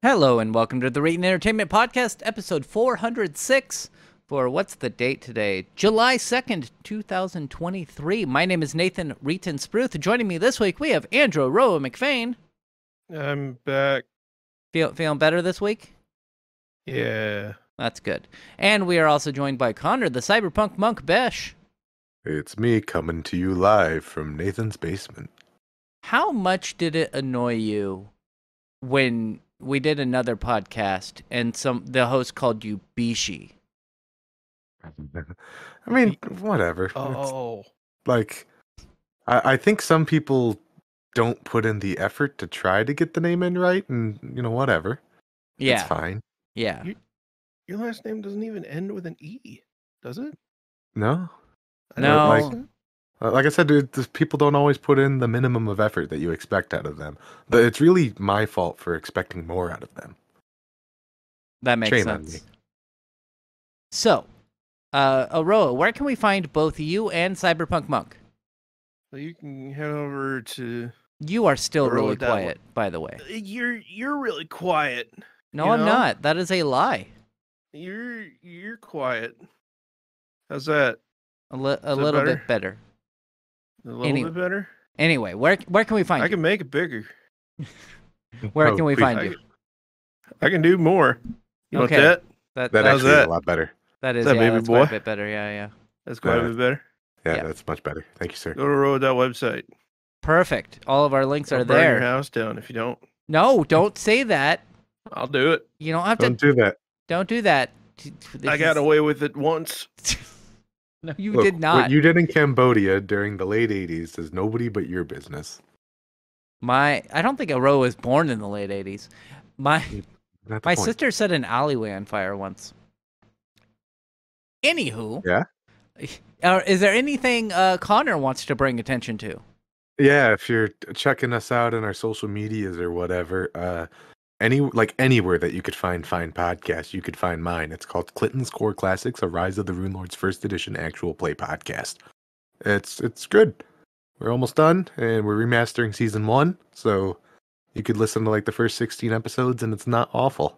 Hello and welcome to the Reading Entertainment Podcast, episode 406 for what's the date today? July 2nd, 2023. My name is Nathan Reeton Spruth. Joining me this week, we have Andrew Roa McFain. I'm back. Feeling better this week? Yeah. That's good. And we are also joined by Connor, the cyberpunk monk Besh. It's me coming to you live from Nathan's basement. How much did it annoy you when we did another podcast and the host called you Bishi? I mean, whatever. Oh. It's like, I think some people don't put in the effort to try to get the name in right, and, whatever. Yeah. It's fine. Yeah. Your last name doesn't even end with an E, does it? No? No. Like I said, dude, people don't always put in the minimum of effort that you expect out of them. But it's really my fault for expecting more out of them. That makes Shame on sense. me. So, Aroa, where can we find both you and Cyberpunk Monk? So you can head over to... You are still really Aroa.one. quiet, by the way. You're really quiet. No, you I'm know? not. That is a lie. You're quiet. How's that? A little better? bit better. A little bit better? Anyway, where can we find I you? can make it bigger. Where can we please. find you? I can do more. You want Okay. that? That That's actually is that? a lot better. that is that, yeah, baby that's boy? quite a bit better. Yeah. That's quite a bit better. Yeah, Yeah. that's much better. Thank you, sir. Go to Road.website. Perfect. All of our links I'll are burn your there. house down if you don't. No, don't say that. I'll do it. You don't have Don't to. do that. Don't do that. I got away with it once. No, you Look, did not. What you did in Cambodia during the late 80s is nobody but your business. I don't think Aroa was born in the late 80s. Not the My point. sister set an alleyway on fire once. Anywho. Yeah? Is there anything Connor wants to bring attention to? Yeah, if you're checking us out in our social medias or whatever, anywhere that you could find fine podcasts, you could find mine. It's called Clinton's Core Classics: A Rise of the Rune Lords First Edition Actual Play Podcast. It's good. We're almost done, and we're remastering season 1, so you could listen to like the first 16 episodes, and it's not awful.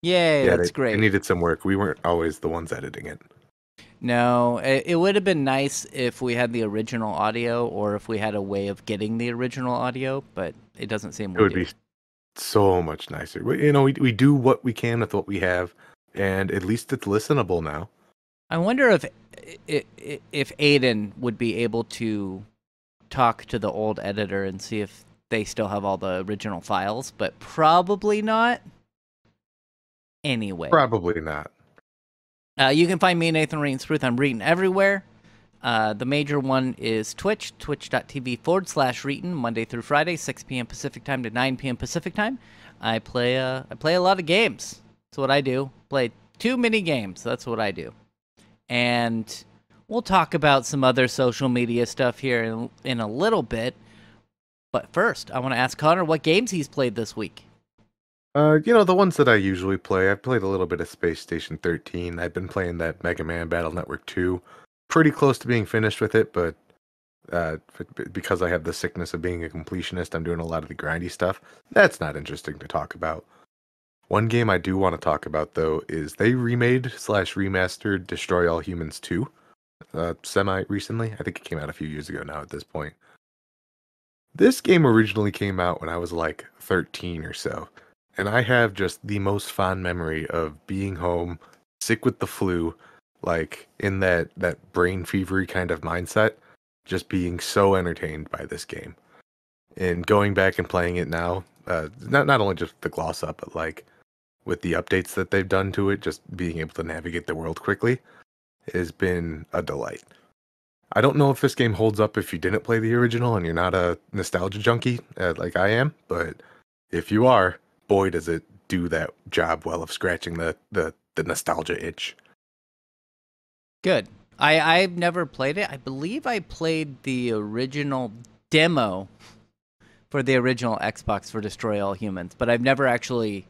Yay, Yeah, that's great. It needed some work. We weren't always the ones editing it. No, it would have been nice if we had the original audio, or if we had a way of getting the original audio, but it doesn't seem It we would do. be so much nicer. We do what we can with what we have, and at least it's listenable now. I wonder if Aiden would be able to talk to the old editor and see if they still have all the original files, but probably not. Anyway. Probably not. You can find me, Nathan Reeton Spruth. I'm Reeton everywhere. The major one is Twitch, twitch.tv/Reeton, Monday through Friday, 6 p.m. Pacific time to 9 p.m. Pacific time. I play a lot of games. That's what I do. Play too many games. That's what I do. And we'll talk about some other social media stuff here in a little bit. But first, I want to ask Connor what games he's played this week. The ones that I usually play. I've played a little bit of Space Station 13. I've been playing that Mega Man Battle Network 2. Pretty close to being finished with it, but because I have the sickness of being a completionist, I'm doing a lot of the grindy stuff. That's not interesting to talk about. One game I do want to talk about, though, is they remade/remastered Destroy All Humans 2 semi-recently. I think it came out a few years ago now at this point. This game originally came out when I was like 13 or so. And I have just the most fond memory of being home, sick with the flu, like in that brain fevery kind of mindset, just being so entertained by this game. And going back and playing it now, not only just the gloss up, but like with the updates that they've done to it, just being able to navigate the world quickly has been a delight. I don't know if this game holds up if you didn't play the original and you're not a nostalgia junkie like I am, but if you are, boy, does it do that job well of scratching the nostalgia itch. Good. I've never played it. I believe I played the original demo for the original Xbox for Destroy All Humans, but I've never actually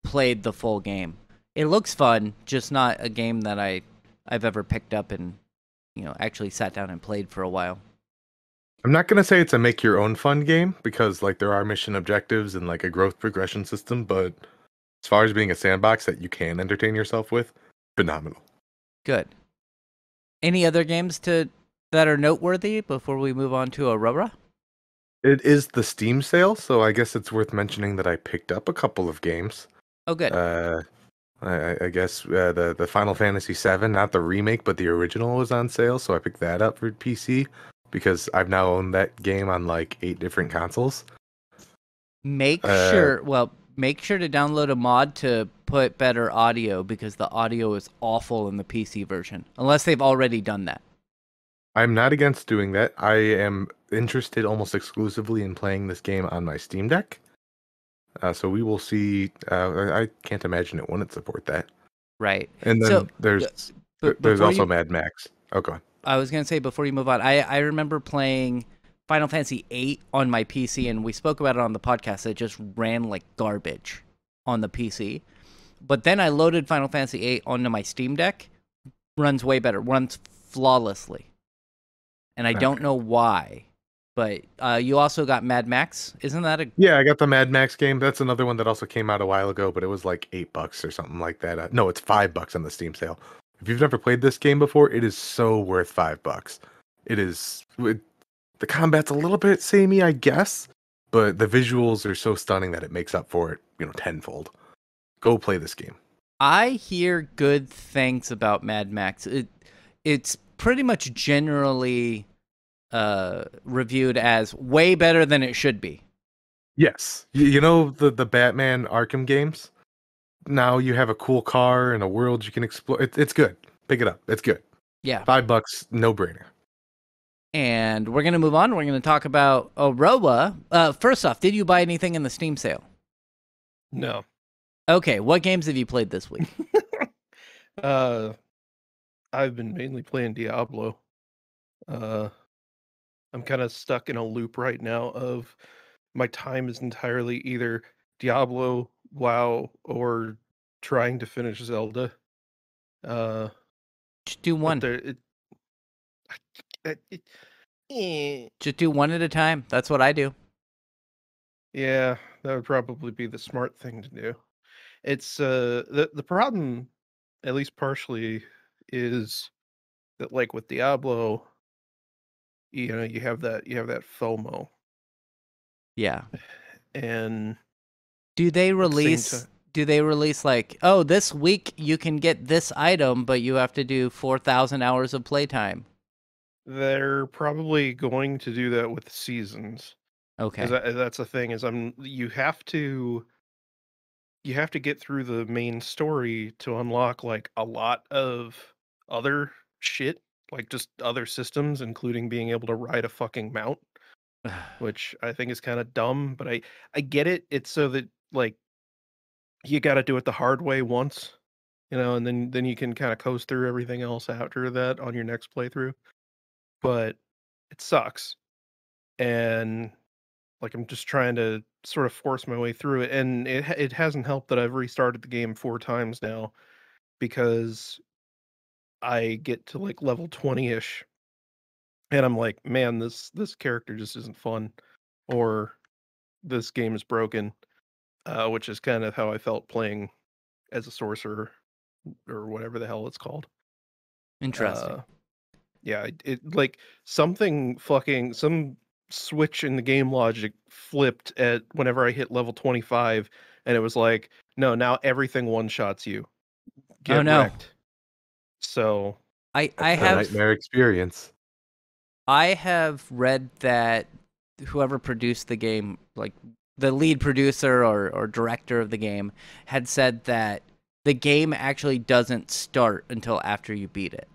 played the full game. It looks fun, just not a game that I've ever picked up and actually sat down and played for a while. I'm not gonna say it's a make your own fun game because like there are mission objectives and like a growth progression system, but as far as being a sandbox that you can entertain yourself with, phenomenal. Good. Any other games that are noteworthy before we move on to Aurora? It is the Steam sale, so I guess it's worth mentioning that I picked up a couple of games. Oh, good. I guess the Final Fantasy VII, not the remake, but the original was on sale, so I picked that up for PC because I've now owned that game on like 8 different consoles. Make sure to download a mod to put better audio because the audio is awful in the PC version, unless they've already done that. I'm not against doing that. I am interested almost exclusively in playing this game on my Steam Deck. So we will see. I can't imagine it wouldn't support that. Right. And then So, there's also Mad Max. Oh, go on. I was going to say, before you move on, I remember playing Final Fantasy VIII on my PC, and we spoke about it on the podcast. It just ran like garbage on the PC. But then I loaded Final Fantasy VIII onto my Steam Deck. Runs way better. Runs flawlessly. And I don't know why. But you also got Mad Max. Isn't that a... Yeah, I got the Mad Max game. That's another one that also came out a while ago, but it was like $8 or something like that. No, it's $5 on the Steam sale. If you've never played this game before, it is so worth $5. It is... The combat's a little bit samey, I guess, but the visuals are so stunning that it makes up for it, tenfold. Go play this game. I hear good things about Mad Max. It's pretty much generally reviewed as way better than it should be. Yes. You know the Batman Arkham games? Now you have a cool car and a world you can explore. It's good. Pick it up. It's good. Yeah. $5, no brainer. And we're going to move on. We're going to talk about Aurora. First off, did you buy anything in the Steam sale? No. Okay, what games have you played this week? I've been mainly playing Diablo. I'm kind of stuck in a loop right now of my time is entirely either Diablo, WoW, or trying to finish Zelda. Just do one. Just do one at a time. That's what I do. Yeah, that would probably be the smart thing to do. It's the problem, at least partially, is that like with Diablo, you have that FOMO. Yeah. And do they release like, oh, this week you can get this item, but you have to do 4,000 hours of playtime? They're probably going to do that with seasons. Okay. That's the thing is you have to get through the main story to unlock like a lot of other shit, like just other systems, including being able to ride a fucking mount, which I think is kind of dumb, but I get it. It's so that like you got to do it the hard way once, and then you can kind of coast through everything else after that on your next playthrough. But it sucks. And like I'm just trying to sort of force my way through it, and it hasn't helped that I've restarted the game 4 times now because I get to like level 20-ish and I'm like, man, this character just isn't fun, or this game is broken, which is kind of how I felt playing as a sorcerer or whatever the hell it's called. Interesting. Yeah, it like some switch in the game logic flipped at whenever I hit level 25, and it was like, no, now everything one-shots you. Get wrecked. So I have a nightmare experience. I have read that whoever produced the game, like the lead producer or director of the game, had said that the game actually doesn't start until after you beat it.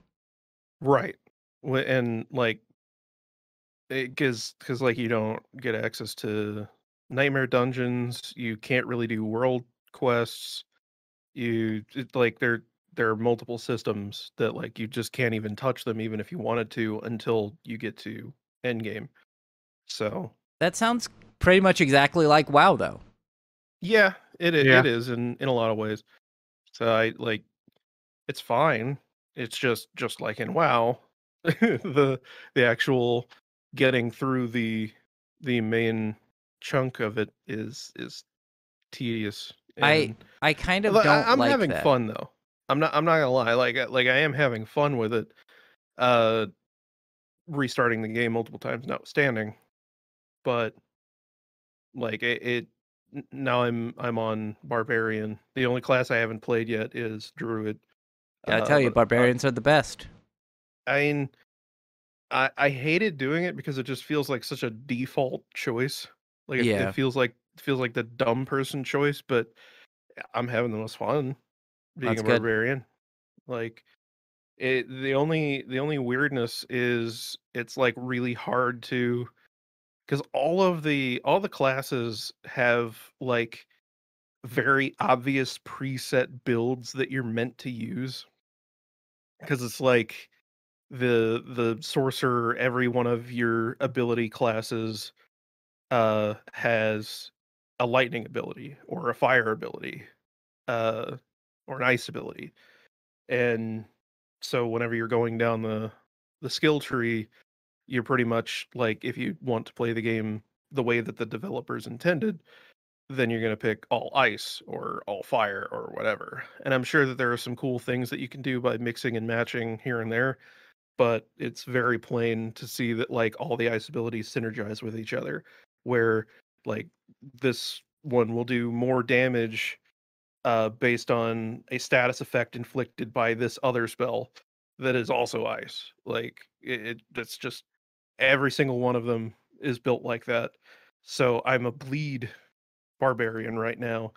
Right. And like, because like you don't get access to nightmare dungeons, you can't really do world quests. Like there are multiple systems that like you just can't even touch them even if you wanted to until you get to endgame. So That sounds pretty much exactly like WoW, though. yeah, Yeah. it is in a lot of ways. So I like it's fine. It's just like in WoW, the actual getting through the main chunk of it is tedious, I and I kind of don't I'm like having that. fun though. I'm not gonna lie. Like I am having fun with it. Uh, Restarting the game multiple times notwithstanding, but like now I'm on barbarian. The only class I haven't played yet is druid. Gotta tell you, But barbarians are the best. I mean, I hated doing it because it just feels like such a default choice. Like it Yeah, feels like the dumb person choice, but I'm having the most fun being that's a good. barbarian. Like the only weirdness is it's like really hard to because all the classes have like very obvious preset builds that you're meant to use because it's like the sorcerer, every one of your ability classes has a lightning ability or a fire ability uh or an ice ability. And so whenever you're going down the skill tree, you're pretty much like if you want to play the game the way that the developers intended, then you're going to pick all ice or all fire or whatever. And I'm sure that there are some cool things that you can do by mixing and matching here and there, but it's very plain to see that like all the ice abilities synergize with each other, where like this one will do more damage based on a status effect inflicted by this other spell that is also ice. Like that's just every single one of them is built like that. So I'm a bleed barbarian right now,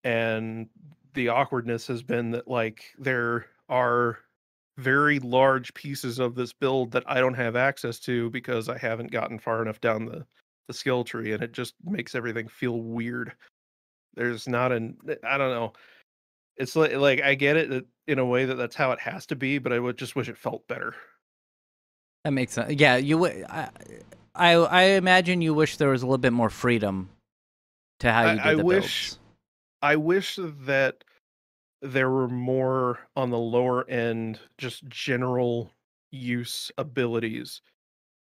and the awkwardness has been that like there are very large pieces of this build that I don't have access to because I haven't gotten far enough down the skill tree, and it just makes everything feel weird. There's not an I don't know. It's like I get it in a way that that's how it has to be, but I would just wish it felt better. That makes sense. Yeah, I imagine you wish there was a little bit more freedom to how you I did the wish builds. I wish that there were more on the lower end, just general use abilities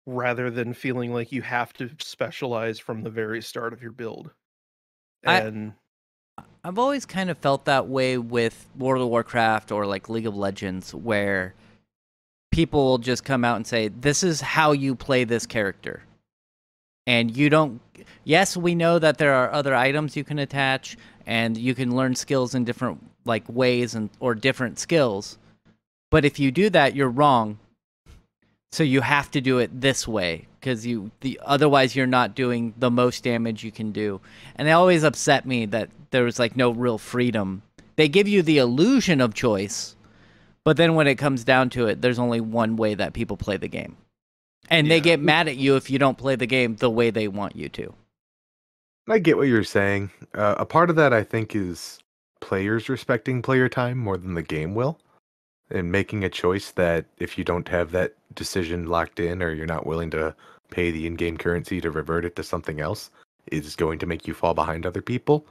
rather than feeling like you have to specialize from the very start of your build. I And I've always kind of felt that way with World of Warcraft or like League of Legends, where people will just come out and say, "This is how you play this character." And you don't yes, we know that there are other items you can attach and you can learn skills in different like ways and or different skills. But if you do that, you're wrong. So you have to do it this way because otherwise you're not doing the most damage you can do. And it always upset me that there was like no real freedom. They give you the illusion of choice, but then when it comes down to it, there's only one way that people play the game. And they yeah, get mad at you if you don't play the game the way they want you to. I get what you're saying. A part of that, I think, is players respecting player time more than the game will, and making a choice that if you don't have that decision locked in or you're not willing to pay the in-game currency to revert it to something else, is going to make you fall behind other people.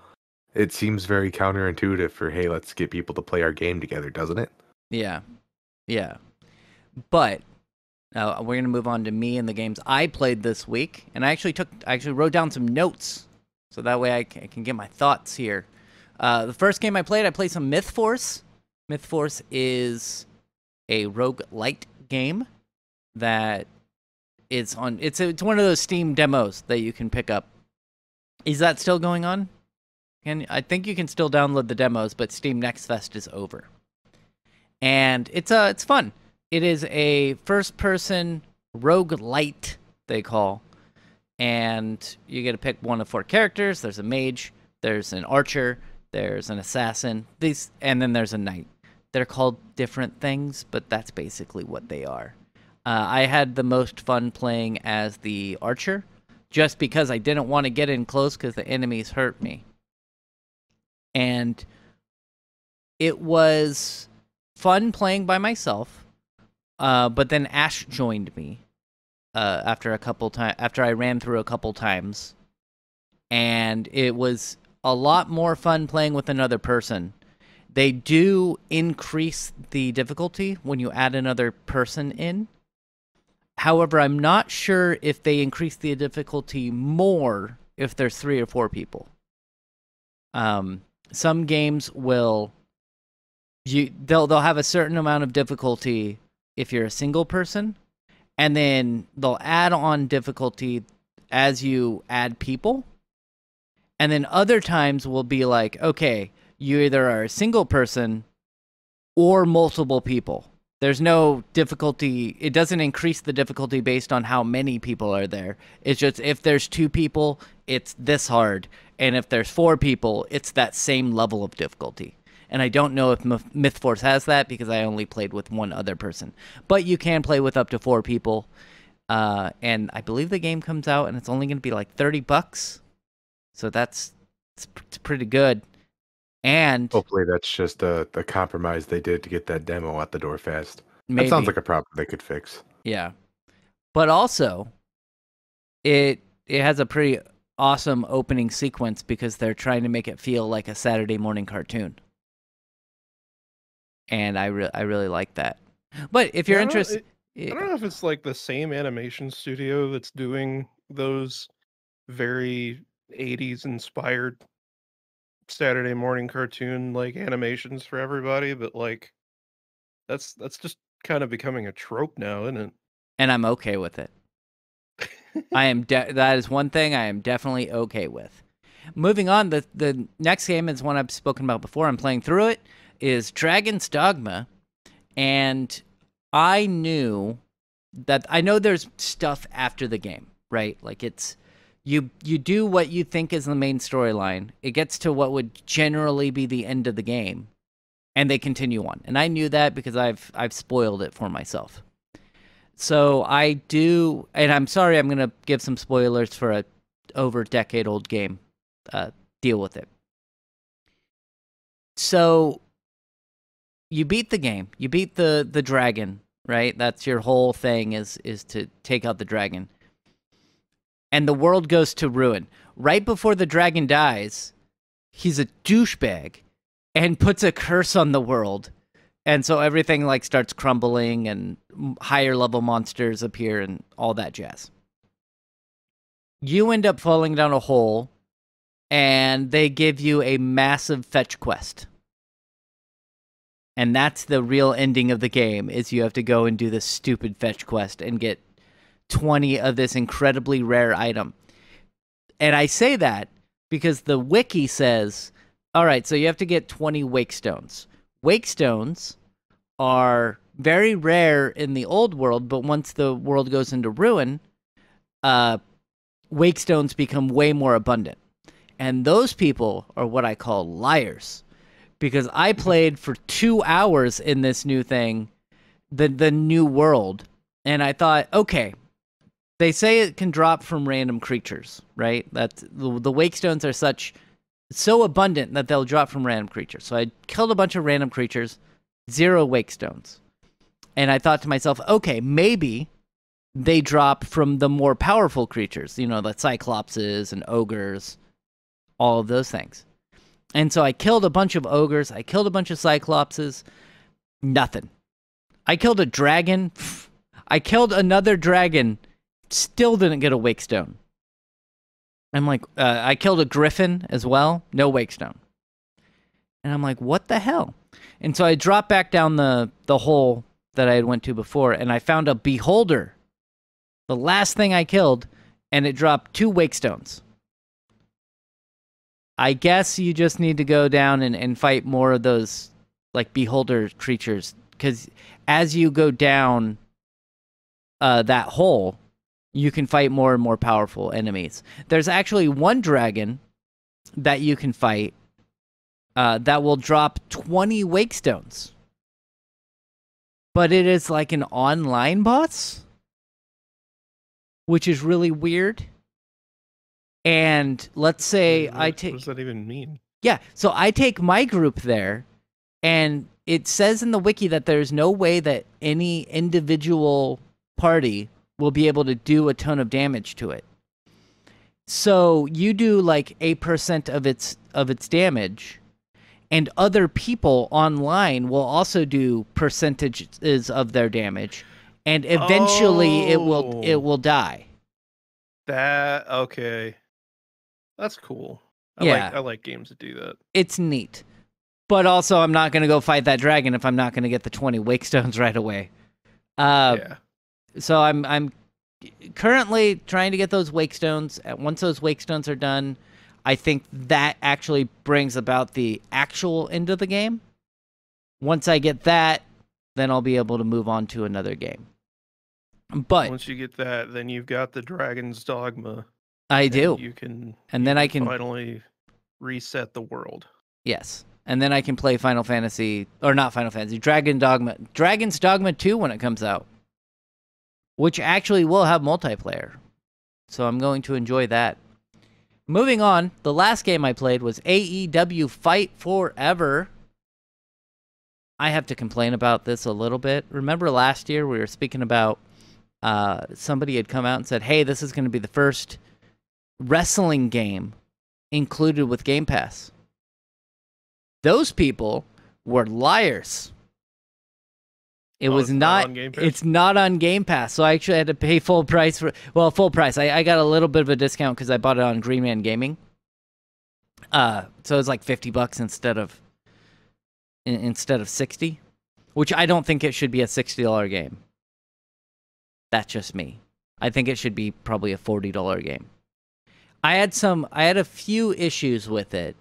It seems very counterintuitive for, hey, let's get people to play our game together, doesn't it? Yeah. Yeah. But we're going to move on to me and the games I played this week. And I actually wrote down some notes so that way I can get my thoughts here. The first game I played some Myth Force. Myth Force is a roguelite game that is on. It's one of those Steam demos that you can pick up. Is that still going on? I think you can still download the demos, but Steam Next Fest is over. And it's fun. It is a first-person roguelite, they call. And you get to pick one of 4 characters. There's a mage, there's an archer, there's an assassin, and then there's a knight. They're called different things, but that's basically what they are. I had the most fun playing as the archer, just because I didn't want to get in close because the enemies hurt me. And it was fun playing by myself, but then Ash joined me after I ran through a couple times, and it was a lot more fun playing with another person. They do increase the difficulty when you add another person in. However, I'm not sure if they increase the difficulty more if there's 3 or 4 people. Some games will they'll have a certain amount of difficulty if you're a single person, and then they'll add on difficulty as you add people. And then other times will be like, okay, you either are a single person or multiple people. There's no difficulty. It doesn't increase the difficulty based on how many people are there. It's just if there's 2 people, it's this hard. And if there's 4 people, it's that same level of difficulty. And I don't know if MythForce has that because I only played with one other person. But you can play with up to 4 people. And I believe the game comes out and it's only going to be like $30. So it's pretty good. And hopefully that's just the compromise they did to get that demo out the door fast. maybe, That sounds like a problem they could fix. yeah. But also, it has a pretty awesome opening sequence because they're trying to make it feel like a Saturday morning cartoon. And I really like that. But if you're interested, I don't know if it's like the same animation studio that's doing those very 80s inspired Saturday morning cartoon like animations for everybody, but like that's just kind of becoming a trope now, isn't it? and I'm okay with it. I am that is one thing I am definitely okay with. Moving on, the next game is one I've spoken about before. I'm playing through it. Is Dragon's Dogma, and I know there's stuff after the game, right? Like it's you do what you think is the main storyline. It gets to what would generally be the end of the game, and they continue on. And I knew that because I've spoiled it for myself. So I do, and I'm sorry, I'm gonna give some spoilers for a over decade old game. Deal with it. So you beat the game. You beat the dragon, right? That's your whole thing is to take out the dragon. And the world goes to ruin. Right before the dragon dies, he's a douchebag and puts a curse on the world. And so everything like starts crumbling and higher level monsters appear and all that jazz. You end up falling down a hole and they give you a massive fetch quest. And that's the real ending of the game, is you have to go and do this stupid fetch quest and get 20 of this incredibly rare item. And I say that because the wiki says, all right, so you have to get 20 wake stones. Wake stones are very rare in the old world, but once the world goes into ruin, wake stones become way more abundant. And those people are what I call liars. Because I played for 2 hours in this new thing, the new world, and I thought, okay, they say it can drop from random creatures, right? That's the wake stones are so abundant that they'll drop from random creatures. So I killed a bunch of random creatures, 0 wake stones. And I thought to myself, okay, maybe they drop from the more powerful creatures, the cyclopses and ogres, all of those things. And so I killed a bunch of ogres. I killed a bunch of cyclopses. Nothing. I killed a dragon. I killed another dragon. Still didn't get a wake stone. I'm like, I killed a griffin as well. No wake stone. And I'm like, what the hell? And so I dropped back down the hole that I had went to before, and I found a beholder. The last thing I killed, and it dropped 2 wake stones. I guess you just need to go down and fight more of those, like, beholder creatures. Because as you go down that hole, you can fight more and more powerful enemies. There's actually one dragon that you can fight that will drop 20 wake stones. But it is like an online boss, which is really weird. And let's say What does that even mean? Yeah, so I take my group there, and it says in the wiki that there's no way that any individual party will be able to do a ton of damage to it. So you do like 8% of its damage, and other people online will also do percentages of their damage, and eventually it will die. That okay. That's cool. Yeah. I like games that do that. It's neat. But also I'm not going to go fight that dragon if I'm not going to get the 20 wake stones right away. Yeah. So I'm currently trying to get those wake stones. Once those wake stones are done, I think that actually brings about the actual end of the game. Once I get that, then I'll be able to move on to another game. But once you get that, then you've got the Dragon's Dogma. I do. You can I can finally reset the world. Yes. And then I can play Final Fantasy, or not Final Fantasy, Dragon's Dogma 2 when it comes out, which actually will have multiplayer. So I'm going to enjoy that. Moving on, the last game I played was AEW Fight Forever. I have to complain about this a little bit. Remember last year we were speaking about somebody had come out and said, hey, this is going to be the first wrestling game included with Game Pass. Those people were liars. It's not on Game Pass? It's not on Game Pass, so I actually had to pay full price for. Well, full price. I got a little bit of a discount because I bought it on Green Man Gaming. So it was like $50 instead of 60, which I don't think it should be a $60 game. That's just me. I think it should be probably a $40 game. I had a few issues with it.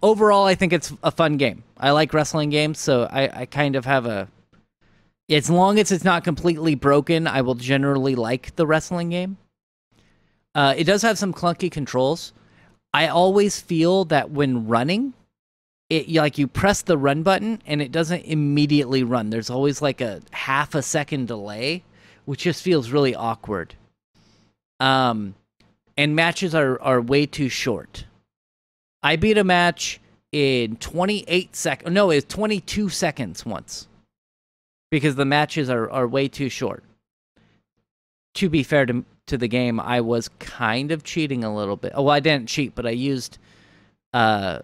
Overall, I think it's a fun game. I like wrestling games, so I kind of have a. As long as it's not completely broken, I will generally like the wrestling game. It does have some clunky controls. I always feel that when running, you press the run button and it doesn't immediately run. There's always like a half a second delay, which just feels really awkward. And matches are way too short. I beat a match in 28 seconds. No, it's 22 seconds once. Because the matches are way too short. To be fair to the game, I was kind of cheating a little bit. Oh, well, I didn't cheat, but I used a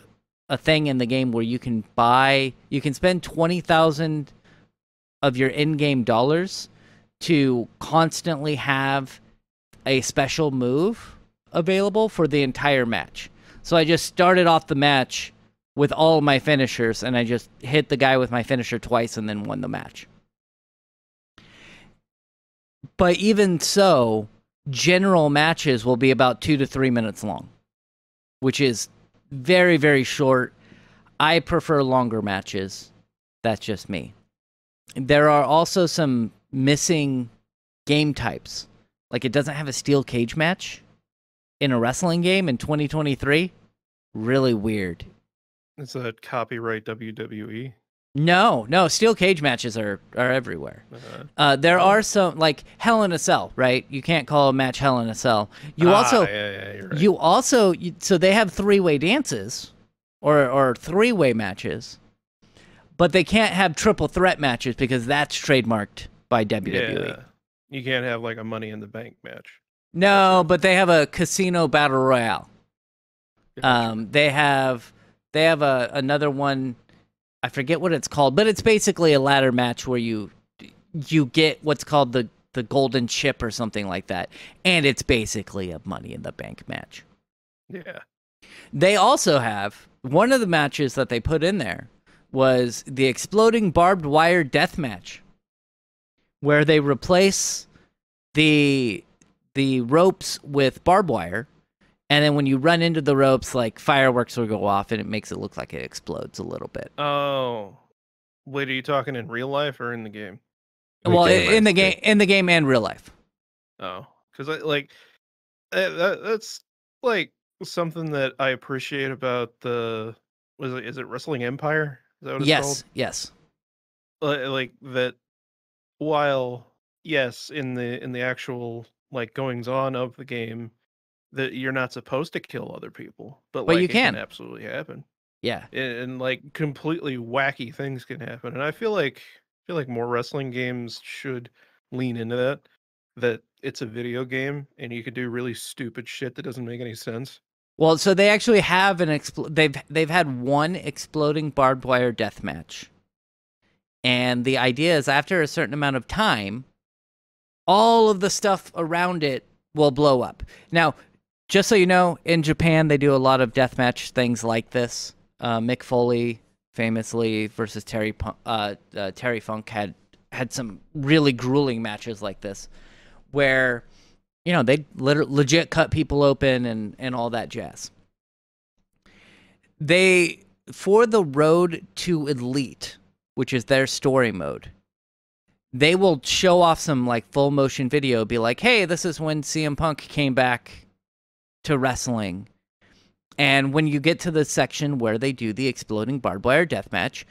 thing in the game where you can spend 20,000 of your in-game dollars to constantly have a special move available for the entire match. So I just started off the match with all of my finishers, and I just hit the guy with my finisher twice and then won the match. But even so, general matches will be about 2 to 3 minutes long, which is very, very short. I prefer longer matches. That's just me. There are also some missing game types. Like, it doesn't have a steel cage match in a wrestling game in 2023. Really weird. Is that copyright WWE? No, steel cage matches are everywhere. There are some, like Hell in a Cell, right? You can't call a match Hell in a Cell. You're right. So they have three-way dances or three-way matches, but they can't have triple threat matches because that's trademarked by WWE. Yeah. You can't have like a Money in the Bank match. No, but they have a casino battle royale. They have another one. I forget what it's called, but it's basically a ladder match where you get what's called the golden chip or something like that, and it's basically a Money in the Bank match. Yeah. They also have one of the matches that they put in there was the exploding barbed wire death match, where they replace the ropes with barbed wire. And then when you run into the ropes, like fireworks will go off, and it makes it look like it explodes a little bit. Oh, wait, are you talking in real life or in the game? Well, in the game and real life. Oh, because that's like something that I appreciate about is it Wrestling Empire? Is that what it's called? Yes. Like that. While yes, in the actual like goings on of the game, that you're not supposed to kill other people, but like you it can absolutely happen. Yeah. and like completely wacky things can happen. And I feel like more wrestling games should lean into that. That it's a video game and you can do really stupid shit that doesn't make any sense. Well, so they actually have they've had one exploding barbed wire death match. And the idea is after a certain amount of time, all of the stuff around it will blow up. Now, just so you know, in Japan, they do a lot of deathmatch things like this. Mick Foley, famously, versus Terry Funk had some really grueling matches like this, where, you know, they legit cut people open and all that jazz. For the Road to Elite, which is their story mode, they will show off some like full motion video, be like, hey, this is when CM Punk came back to wrestling. And when you get to the section where they do the exploding barbed wire death match,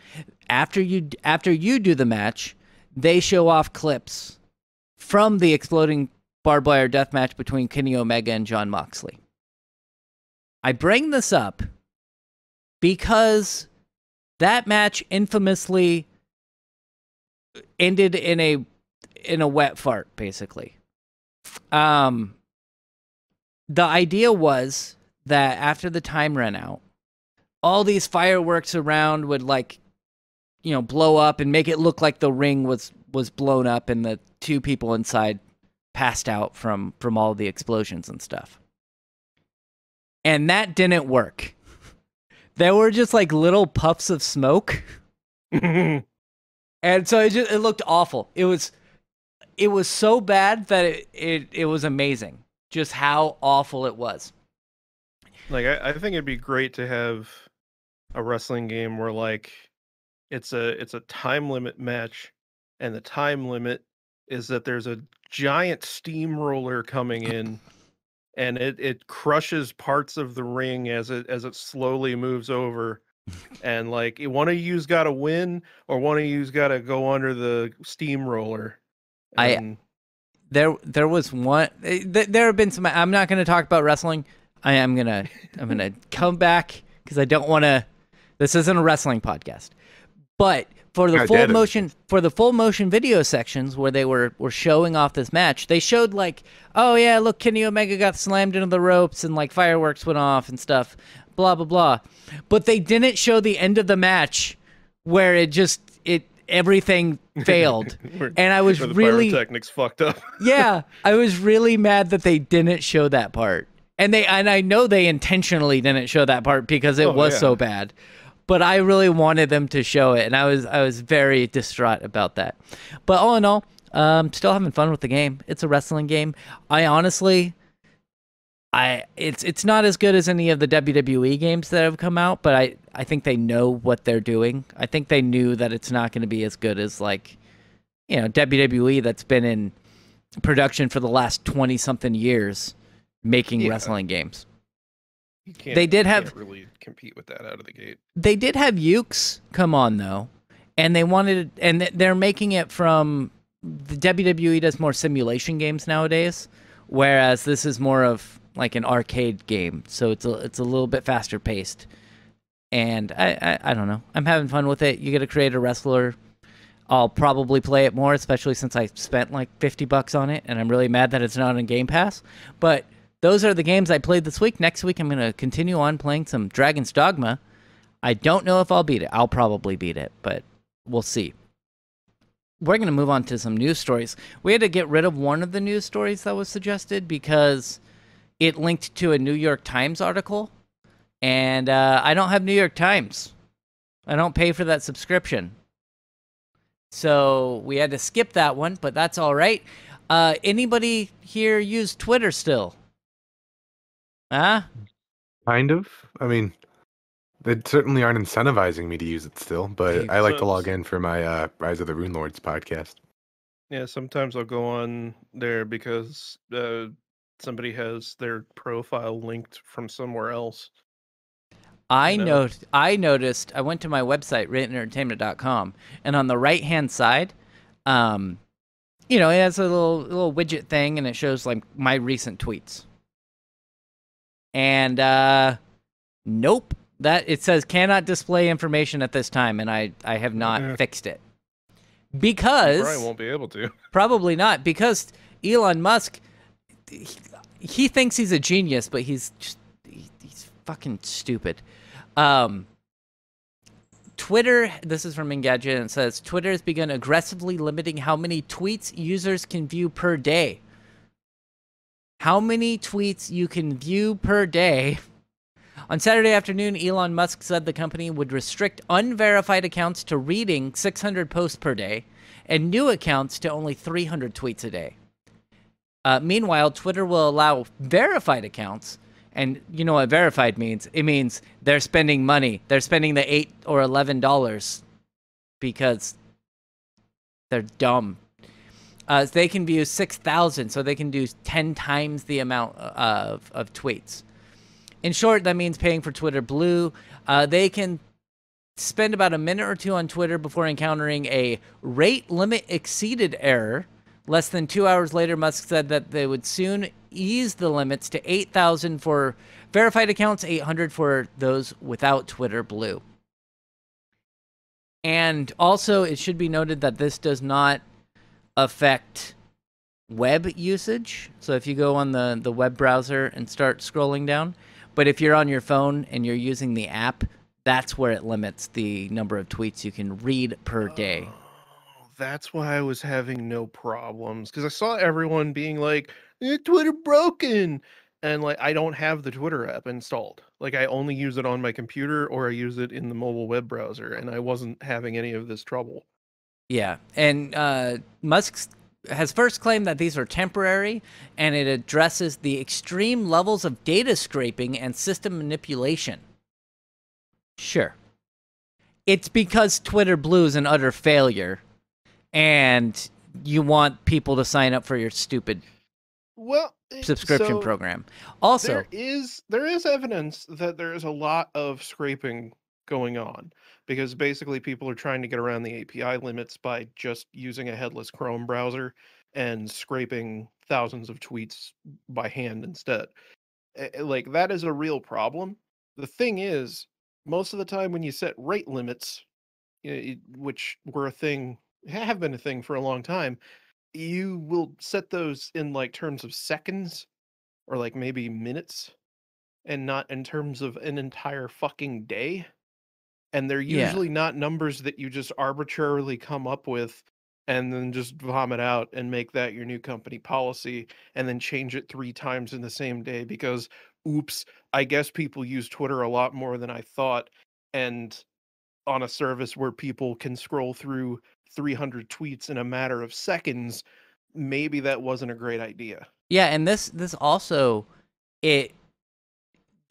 after you do the match, they show off clips from the exploding barbed wire death match between Kenny Omega and Jon Moxley. I bring this up because that match infamously ended in a wet fart, basically. The idea was that after the time ran out, all these fireworks around would, like, you know, blow up and make it look like the ring was blown up and the two people inside passed out from all the explosions and stuff. And that didn't work. There were just like little puffs of smoke. And so it looked awful. It was so bad that it was amazing just how awful it was. Like I think it'd be great to have a wrestling game where like it's a time limit match, and the time limit is that there's a giant steamroller coming in and it crushes parts of the ring as it slowly moves over. And like one of you's got to win, or one of you's got to go under the steamroller. And There was one. There have been some. I'm not going to talk about wrestling. I'm gonna come back because I don't want to. This isn't a wrestling podcast. But for the full motion video sections where they were showing off this match, they showed like, oh yeah, look, Kenny Omega got slammed into the ropes and like fireworks went off and stuff, blah blah blah. But they didn't show the end of the match where everything failed. And I was really pyrotechnics fucked up. Yeah, I was really mad that they didn't show that part. And I know they intentionally didn't show that part because it was so bad. But I really wanted them to show it, and I was very distraught about that. But all in all, still having fun with the game. It's a wrestling game. It's not as good as any of the WWE games that have come out, but I think they know what they're doing. I think they knew that it's not going to be as good as, like, you know, WWE that's been in production for the last 20-something years making wrestling games. Can't really compete with that out of the gate. They did have Ukes come on though, and they're making it from the WWE does more simulation games nowadays, whereas this is more of like an arcade game, so it's a little bit faster paced. And I don't know, I'm having fun with it. You get to create a wrestler. I'll probably play it more, especially since I spent like $50 on it, and I'm really mad that it's not on Game Pass. But those are the games I played this week. Next week, I'm going to continue on playing some Dragon's Dogma. I don't know if I'll beat it. I'll probably beat it, but we'll see. We're going to move on to some news stories. We had to get rid of one of the news stories that was suggested because it linked to a New York Times article, and I don't have New York Times. I don't pay for that subscription. So we had to skip that one, but that's all right. Anybody here use Twitter still? Huh? Kind of. I mean, they certainly aren't incentivizing me to use it still, but I like to log in for my Rise of the Rune Lords podcast. Yeah, sometimes I'll go on there because somebody has their profile linked from somewhere else. I noticed, I went to my website, ratentertainment.com, and on the right-hand side, you know, it has a little widget thing, and it shows like my recent tweets. And nope, That it says cannot display information at this time, and I have not fixed it. Because you probably won't be able to. Probably not, because Elon Musk, he thinks he's a genius, but he's fucking stupid. Twitter, this is from Engadget, and it says, Twitter has begun aggressively limiting how many tweets users can view per day. How many tweets you can view per day. On Saturday afternoon, Elon Musk said the company would restrict unverified accounts to reading 600 posts per day and new accounts to only 300 tweets a day. Meanwhile, Twitter will allow verified accounts. And you know what verified means? It means they're spending money. They're spending the $8 or $11 because they're dumb. They can view 6,000, so they can do 10 times the amount of tweets. In short, that means paying for Twitter Blue. They can spend about a minute or two on Twitter before encountering a rate limit exceeded error. Less than 2 hours later, Musk said that they would soon ease the limits to 8,000 for verified accounts, 800 for those without Twitter Blue. And also, it should be noted that this does not affect web usage. So if you go on the web browser and start scrolling down, but if you're on your phone and you're using the app, that's where it limits the number of tweets you can read per day. That's why I was having no problems, because I saw everyone being like, Twitter broken, and like I don't have the Twitter app installed. Like I only use it on my computer or I use it in the mobile web browser, and I wasn't having any of this trouble. Yeah, and Musk has first claimed that these are temporary, and it addresses the extreme levels of data scraping and system manipulation. Sure. It's because Twitter Blue is an utter failure, and you want people to sign up for your stupid subscription program. Also, there is evidence that there is a lot of scraping going on, because basically people are trying to get around the API limits by just using a headless Chrome browser and scraping thousands of tweets by hand instead. Like that is a real problem. The thing is, most of the time when you set rate limits, which were have been a thing for a long time, you will set those in like terms of seconds or like maybe minutes, and not in terms of an entire fucking day. And they're usually not numbers that you just arbitrarily come up with and then just vomit out and make that your new company policy and then change it 3 times in the same day because, oops, I guess people use Twitter a lot more than I thought. And on a service where people can scroll through 300 tweets in a matter of seconds, maybe that wasn't a great idea. Yeah, and this also,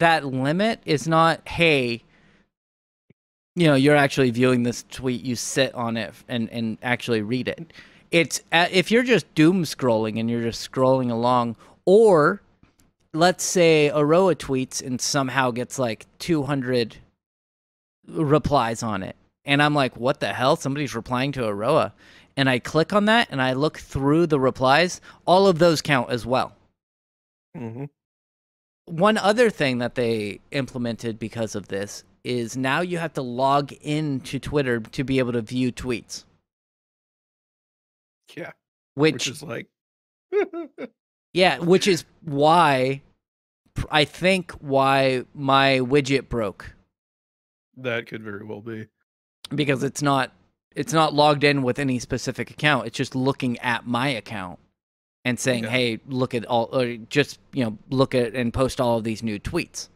that limit is not, hey, you're actually viewing this tweet, you sit on it and actually read it. It's if you're just doom scrolling and you're just scrolling along, or let's say Aroa tweets and somehow gets like 200 replies on it, and I'm like, what the hell? Somebody's replying to Aroa. And I click on that and I look through the replies, all of those count as well. Mm-hmm. One other thing that they implemented because of this is now you have to log into Twitter to be able to view tweets. Yeah. Which is like... yeah, which is why, I think why my widget broke. That could very well be. Because it's not logged in with any specific account. It's just looking at my account and saying, hey, look at all, or just, look at and post all of these new tweets.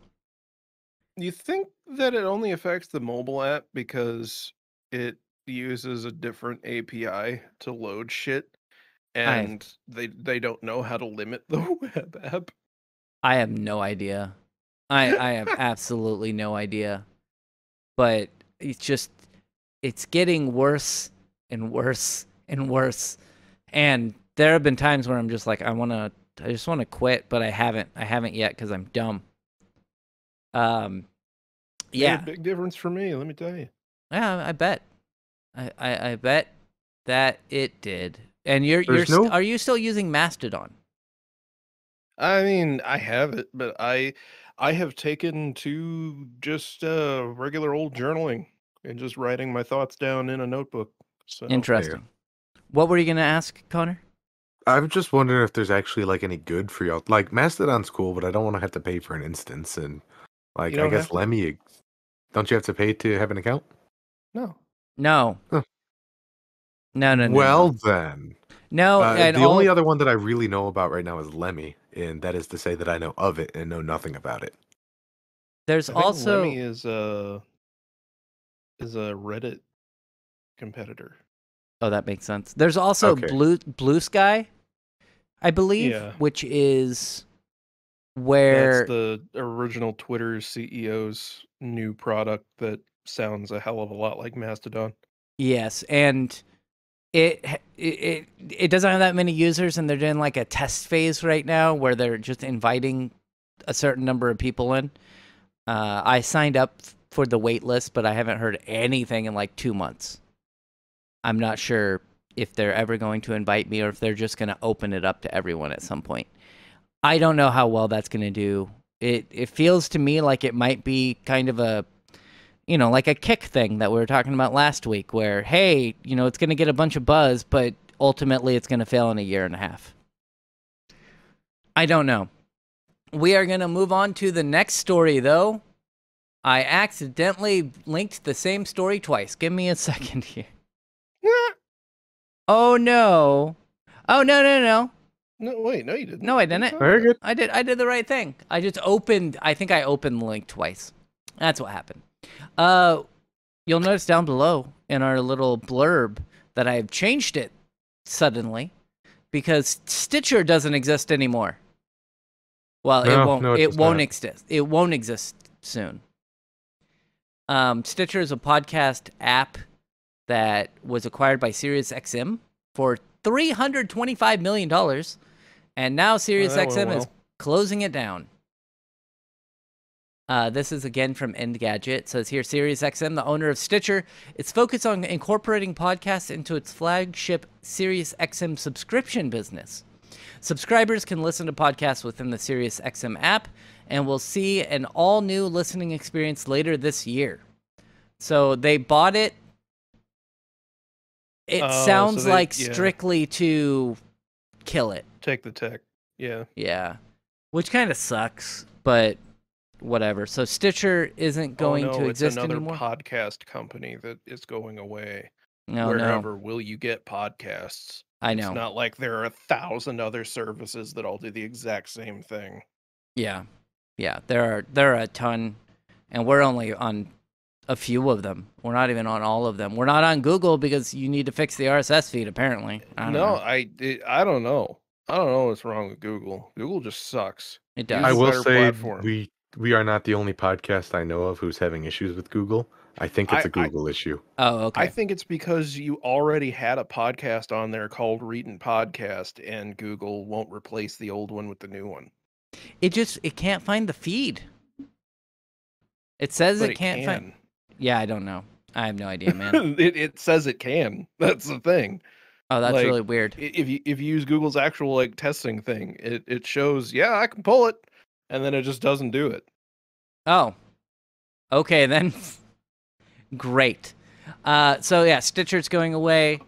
You think that it only affects the mobile app because it uses a different API to load shit, and they don't know how to limit the web app? I have no idea. I have absolutely no idea. But it's getting worse and worse and worse. And there have been times where I'm just like, I just want to quit, but I haven't yet because I'm dumb. Yeah. Made a big difference for me, let me tell you. Yeah, I bet. I bet that it did. And are you still using Mastodon? I mean, I have it, but I have taken to just regular old journaling and just writing my thoughts down in a notebook. So Interesting. What were you gonna ask, Connor? I'm just wondering if there's actually like any good for y'all. Like Mastodon's cool, but I don't want to have to pay for an instance. And you like I don't guess have to. Lemmy, don't you have to pay to have an account? No. No. Huh. No, no, no, Well no. then, No, and the only all other one that I really know about right now is Lemmy, and that is to say that I know of it and know nothing about it. there's I think also Lemmy is a Reddit competitor. oh, that makes sense. There's also Okay. Blue Sky, I believe, Yeah. which is That's where the original Twitter CEO's new product that sounds a hell of a lot like Mastodon. yes, and it doesn't have that many users, and they're doing like a test phase right now where they're just inviting a certain number of people in. I signed up for the wait list, but I haven't heard anything in like 2 months. I'm not sure if they're ever going to invite me or if they're just going to open it up to everyone at some point. I don't know how well that's going to do. It feels to me like it might be kind of a, like a Kick thing that we were talking about last week where, hey, it's going to get a bunch of buzz, but ultimately it's going to fail in a year and a half. I don't know. We are going to move on to the next story, though. I accidentally linked the same story twice. Give me a second here. Oh, no. Oh, no, no, no. No, wait, no, you didn't. No, I didn't. Very good. I did the right thing. I think I opened the link twice. That's what happened. You'll notice down below in our little blurb that I've changed it suddenly because Stitcher doesn't exist anymore. Well, it won't exist. It won't exist soon. Stitcher is a podcast app that was acquired by SiriusXM for $325 million. And now SiriusXM is closing it down. This is again from Engadget. It says here, SiriusXM, the owner of Stitcher, is focused on incorporating podcasts into its flagship SiriusXM subscription business. Subscribers can listen to podcasts within the SiriusXM app and will see an all-new listening experience later this year. So they bought it. It sounds like strictly to kill it. Take the tech. Yeah. Yeah. Which kind of sucks, but whatever. So Stitcher isn't going to exist anymore. It's another podcast company that is going away. No, Wherever will you get podcasts? I know. It's not like there are 1,000 other services that all do the exact same thing. Yeah. Yeah, there are a ton, and we're only on a few of them. We're not even on all of them. We're not on Google because you need to fix the RSS feed, apparently. I don't know. I don't know. I don't know what's wrong with Google. Google just sucks. It does. I will say platform. we are not the only podcast I know of who's having issues with Google. I think it's a Google issue. Oh, okay. I think it's because you already had a podcast on there called Reading Podcast, and Google won't replace the old one with the new one. It can't find the feed. It says it can't find. Yeah, I don't know. I have no idea, man. it says it can. That's the thing. Oh, that's really weird. If you use Google's actual testing thing, it shows, yeah, I can pull it, and then it just doesn't do it. Oh. Okay, then. Great. So yeah, Stitcher's going away.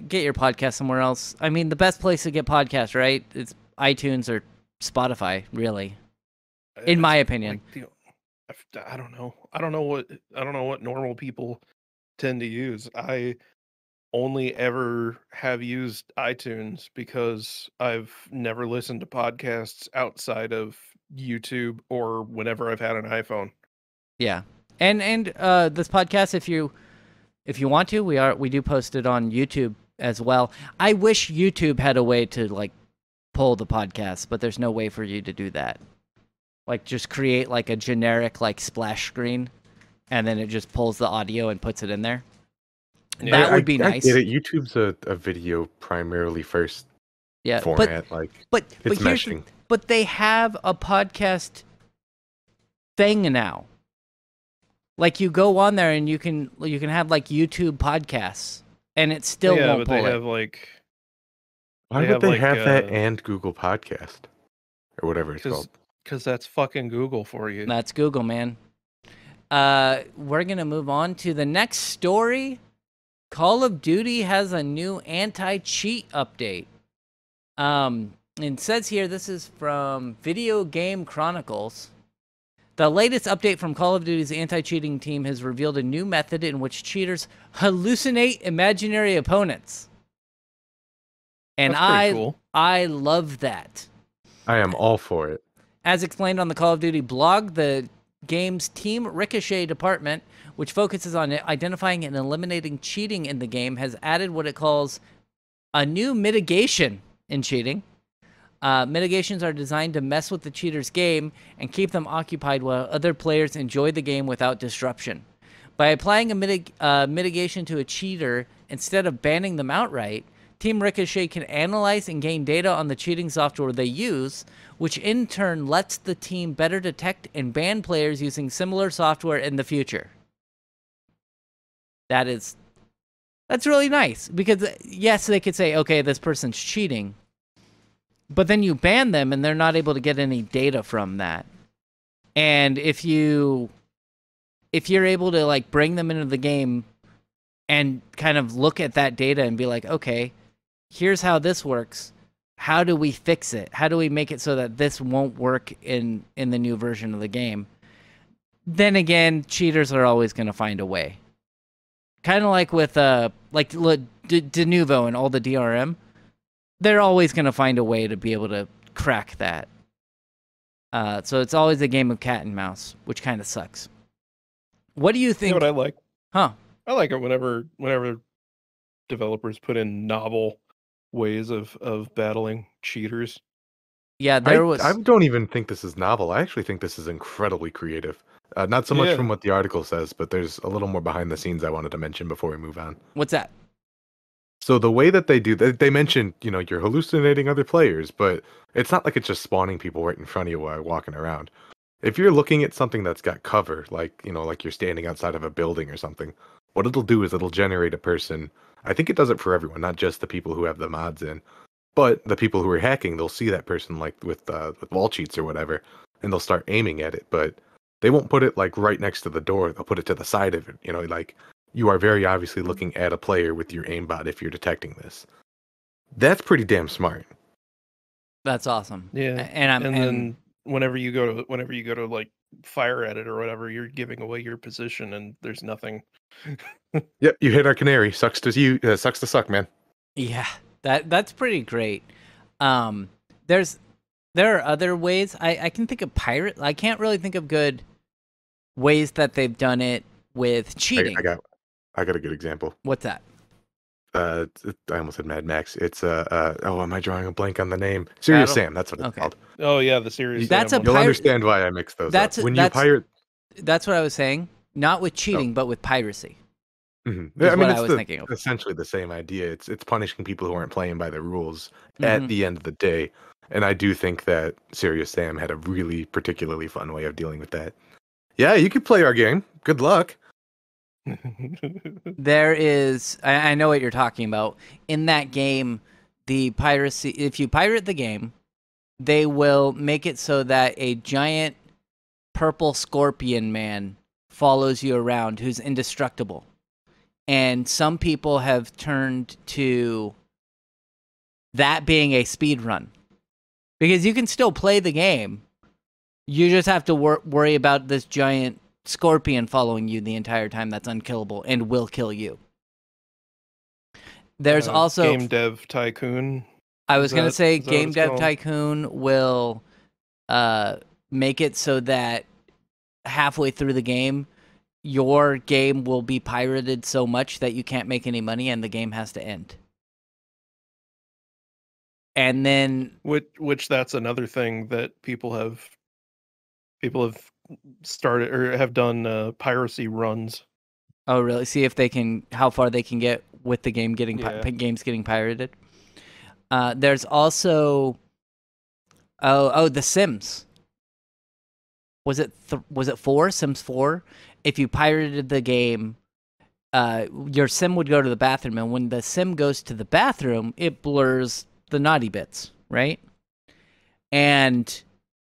Get your podcast somewhere else. I mean, the best place to get podcasts, right? It's iTunes or Spotify, really. In my opinion. I don't know. I don't know what normal people tend to use. I only ever have used iTunes because I've never listened to podcasts outside of YouTube or whenever I've had an iPhone. Yeah. And this podcast, if you want to, we do post it on YouTube as well. I wish YouTube had a way to pull the podcast, but there's no way for you to do that. Just create a generic splash screen, and then it just pulls the audio and puts it in there. Yeah, that would be nice. I get it. YouTube's a video primarily first format. But it's meshing. But they have a podcast thing now. You go on there and you can have YouTube podcasts, and it still won't pull it. Why would they have that and Google Podcast? or whatever it's called. Because that's fucking Google for you. That's Google, man. We're going to move on to the next story. Call of Duty has a new anti-cheat update. It says here, this is from Video Game Chronicles. The latest update from Call of Duty's anti-cheating team has revealed a new method in which cheaters hallucinate imaginary opponents. And cool. I love that. I am all for it. As explained on the Call of Duty blog, the game's Team Ricochet department, which focuses on identifying and eliminating cheating in the game, has added what it calls a new mitigation in cheating. Mitigations are designed to mess with the cheater's game and keep them occupied while other players enjoy the game without disruption. By applying a mitigation to a cheater instead of banning them outright, Team Ricochet can analyze and gain data on the cheating software they use, which in turn lets the team better detect and ban players using similar software in the future. That's really nice, because yes, they could say, okay, this person's cheating, but then you ban them and they're not able to get any data from that. And if you're able to like bring them into the game and kind of look at that data and be like, okay, here's how this works. How do we fix it? How do we make it so that this won't work in the new version of the game? Then again, cheaters are always going to find a way. Kind of like with Denuvo and all the DRM. They're always going to find a way to be able to crack that. So it's always a game of cat and mouse, which kind of sucks. What do you think? You know what I like? Huh? I like it whenever developers put in novel ways of battling cheaters. Yeah, I don't even think this is novel. I actually think this is incredibly creative. Not so much from what the article says, but there's a little more behind the scenes I wanted to mention before we move on. What's that? So the way that they do, they mentioned, you're hallucinating other players, but it's not like it's just spawning people right in front of you while walking around. If you're looking at something that's got cover, like you're standing outside of a building or something, what it'll do is it'll generate a person. I think it does it for everyone, not just the people who have the mods in, but the people who are hacking, they'll see that person like with wall cheats or whatever, and they'll start aiming at it, but they won't put it like right next to the door. They'll put it to the side of it, like you are very obviously looking at a player with your aimbot if you're detecting this. That's pretty damn smart. That's awesome. Yeah. And then whenever you go to like fire at it or whatever, you're giving away your position and there's nothing. Yep, you hit our canary. Sucks to suck, man. Yeah, that's pretty great. There are other ways. I can think of pirate. I can't really think of good ways that they've done it with cheating. I got a good example. What's that? I almost said Mad Max. It's am I drawing a blank on the name? Serious Sam, that's what it's called. Oh yeah, the Serious Sam. You'll understand why I mixed those up. You pirate. That's what I was saying. Not with cheating, but with piracy. Mm-hmm. I mean, I was thinking of. Essentially the same idea. It's punishing people who aren't playing by the rules at the end of the day. And I do think that Serious Sam had a really particularly fun way of dealing with that. Yeah, you could play our game. Good luck. There is, I know what you're talking about. In that game, the piracy, if you pirate the game, they will make it so that a giant purple scorpion man follows you around who's indestructible. And some people have turned to that being a speed run. Because you can still play the game. You just have to worry about this giant scorpion following you the entire time that's unkillable and will kill you. There's also Game Dev Tycoon. I was going to say Game Dev Tycoon will make it so that halfway through the game, your game will be pirated so much that you can't make any money and the game has to end. And then which that's another thing that people have started or have done piracy runs. Oh, really? See if they can, how far they can get with the game getting games getting pirated. There's also The Sims. Was it 4? Sims 4? If you pirated the game, your sim would go to the bathroom, and when the sim goes to the bathroom, it blurs the naughty bits, right? And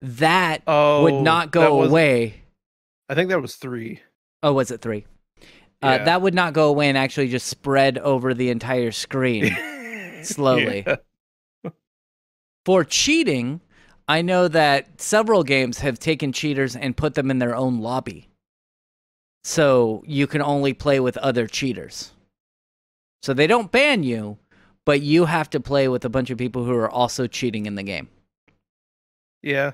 that would Oh, not that go was. away. I think that was 3. Oh, was it 3? Yeah. That would not go away and actually just spread over the entire screen slowly. Yeah. For cheating, I know that several games have taken cheaters and put them in their own lobby. So you can only play with other cheaters. So they don't ban you, but you have to play with a bunch of people who are also cheating in the game. Yeah.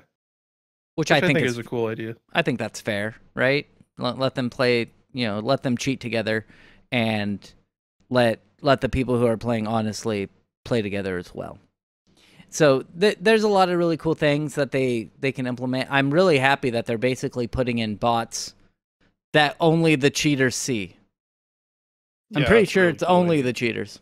Which I think is a cool idea. I think that's fair, right? Let them play, let them cheat together, and let the people who are playing honestly play together as well. So there's a lot of really cool things that they can implement. I'm really happy that they're basically putting in bots that only the cheaters see. I'm Yeah, pretty that's a sure really it's cool only idea. the cheaters.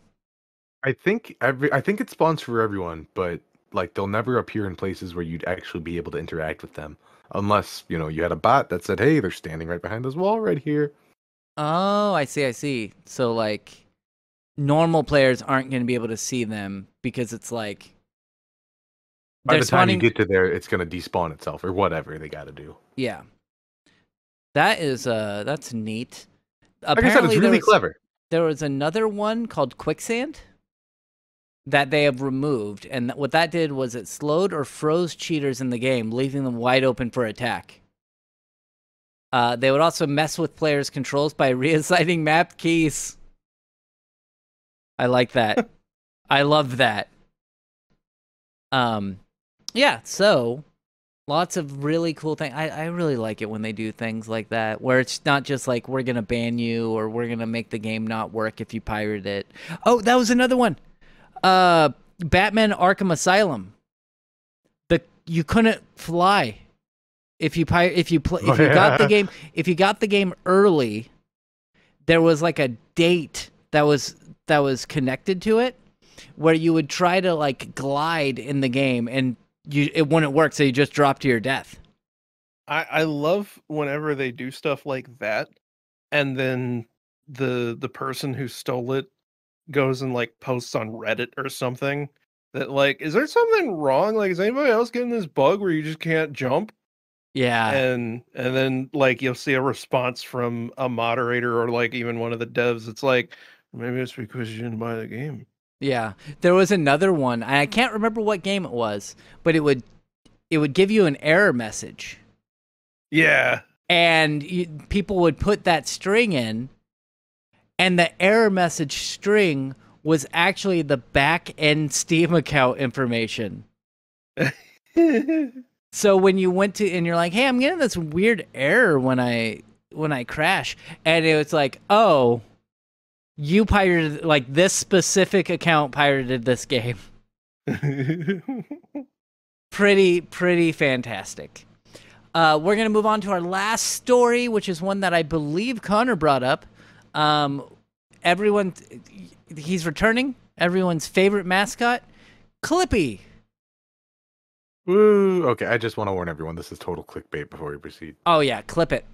I think it spawns for everyone, but like they'll never appear in places where you'd actually be able to interact with them, unless you had a bot that said, "Hey, they're standing right behind this wall right here." Oh, I see. So like normal players aren't going to be able to see them because it's like By they're the time you spawning. get to there, it's gonna despawn itself or whatever they got to do. Yeah, that's neat. Like I said, it's Apparently really clever. there was another one called Quicksand that they have removed, and what that did was it slowed or froze cheaters in the game, leaving them wide open for attack. They would also mess with players' controls by reassigning map keys. I like that. I love that. Yeah, so lots of really cool things. I really like it when they do things like that, where it's not just like, we're going to ban you or we're going to make the game not work if you pirate it. Oh, that was another one. Batman Arkham Asylum. You couldn't fly if you got the game early. There was like a date that was connected to it, where you would try to like glide in the game and it wouldn't work, so you just drop to your death. I love whenever they do stuff like that, and then the person who stole it goes and like posts on Reddit or something that like, is there something wrong? Like, is anybody else getting this bug where you just can't jump? Yeah. And then like you'll see a response from a moderator or like even one of the devs. It's like, maybe it's because you didn't buy the game. Yeah. There was another one. I can't remember what game it was, but it would give you an error message. Yeah. And people would put that string in, and the error message string was actually the back end Steam account information. So when you went to, and you're like, hey, I'm getting this weird error when I crash, and it was like, oh, you pirated, like, this specific account pirated this game. Pretty fantastic. We're going to move on to our last story, which is one that I believe Connor brought up. He's returning. Everyone's favorite mascot, Clippy. Woo! Okay, I just want to warn everyone, this is total clickbait before we proceed. Oh yeah, Clip It.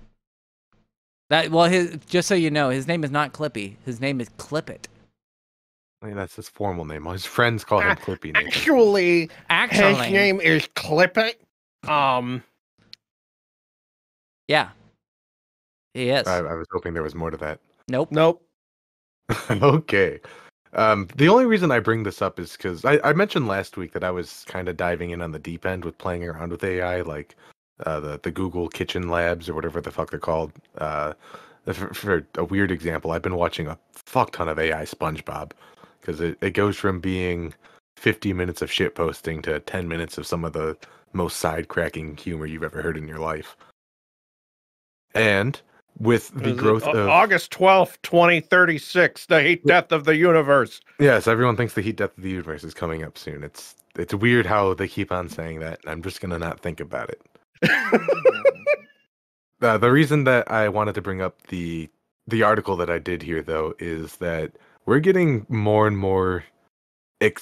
Just so you know, his name is not Clippy. His name is Clip It. I mean, that's his formal name. His friends call him Clippy. Nathan. Actually, his name is Clippy. Yeah, he is. I was hoping there was more to that. Nope. Okay. The only reason I bring this up is because I mentioned last week that I was kind of diving in on the deep end with playing around with AI, like the Google Kitchen Labs or whatever the fuck they're called. For a weird example, I've been watching a fuck ton of AI SpongeBob, because it goes from being 50 minutes of shit posting to 10 minutes of some of the most side-cracking humor you've ever heard in your life. And with the growth of August 12th, 2036, the heat death of the universe. Yes, everyone thinks the heat death of the universe is coming up soon. It's weird how they keep on saying that, and I'm just gonna not think about it. The reason that I wanted to bring up the article that I did here, though, is that we're getting more and more